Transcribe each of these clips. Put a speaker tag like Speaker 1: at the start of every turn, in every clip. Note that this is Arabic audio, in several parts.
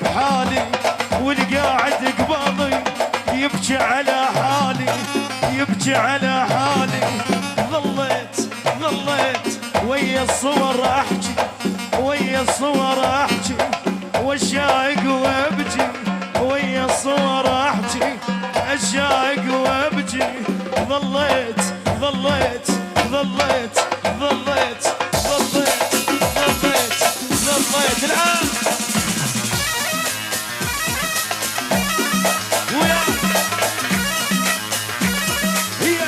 Speaker 1: بحالي والقاعد قبالي يبكي على حالي يبكي على حالي. ظليت ويا الصور احكي ويا الصور احكي واشايق وابكي ويا الصور احكي اشايق وابكي. ظليت ظليت ظليت ظليت ظليت ظليت ظليت الآن ويا هي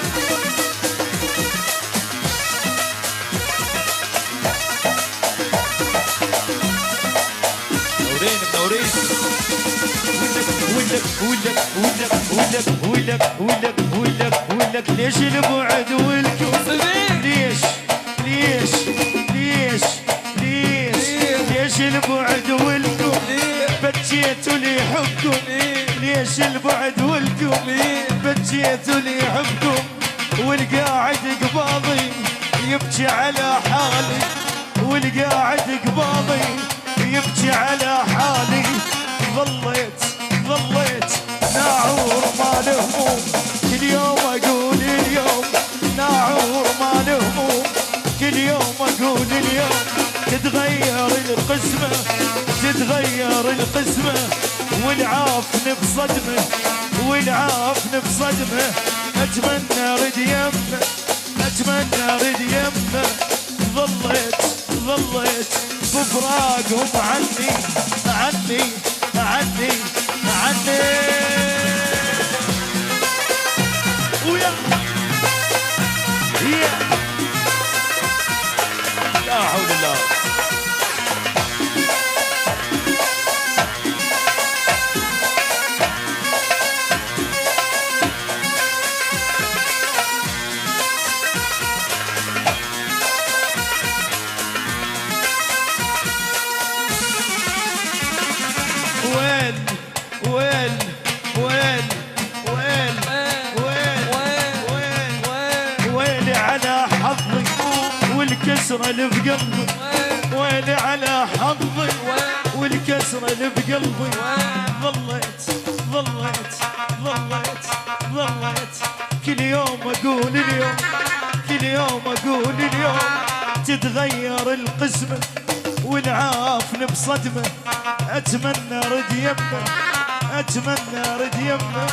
Speaker 1: منورين ولك ليش البعد والكون ليش البعد والكون بجيتوا لي حبكم ليش البعد والكون بجيتوا لي حبكم والقاعد قباضي يبكي على حالي والقاعد قباضي يبكي على حالي. ظليت ناعور ما له هموم كل يوم اقول اليوم ناعور ما له هموم كل يوم اقول اليوم تتغير القسمة والعافن بصدمه اتمنى رد يمه ظليت بفراقهم عني ويا هي لا حول الله. ويلي على حظي والكسرة اللي بقلبي ويلي على حظي والكسرة اللي بقلبي. ظليت كل يوم اقول اليوم تتغير القسمة والعافن بصدمه اتمنى رد يمه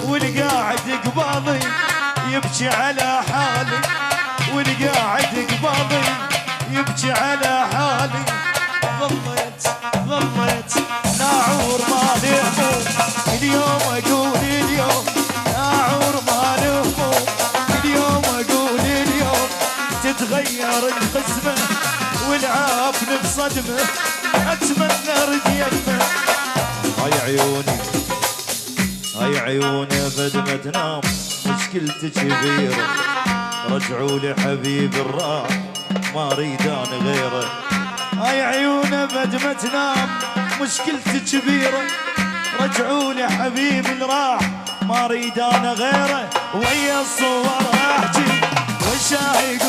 Speaker 1: والقاعد قباضي يبكي على حالي والقاعد قباضي يبكي على حالي. ظليت ناعور ما له هموم اليوم اقول اليوم ناعور ما له هموم اليوم اقول اليوم تتغير القسمة والعافن بصدمه اتمنى رد يمه. هاي عيوني بد ما تنام مشكلتي كبيرة رجعوا لي حبيب الراح ما ريدان غيره. هاي عيوني بد ما تنام مشكلتي كبيرة رجعوا لي حبيب الراح ما ريدان غيره. ويا الصور احكي وشايق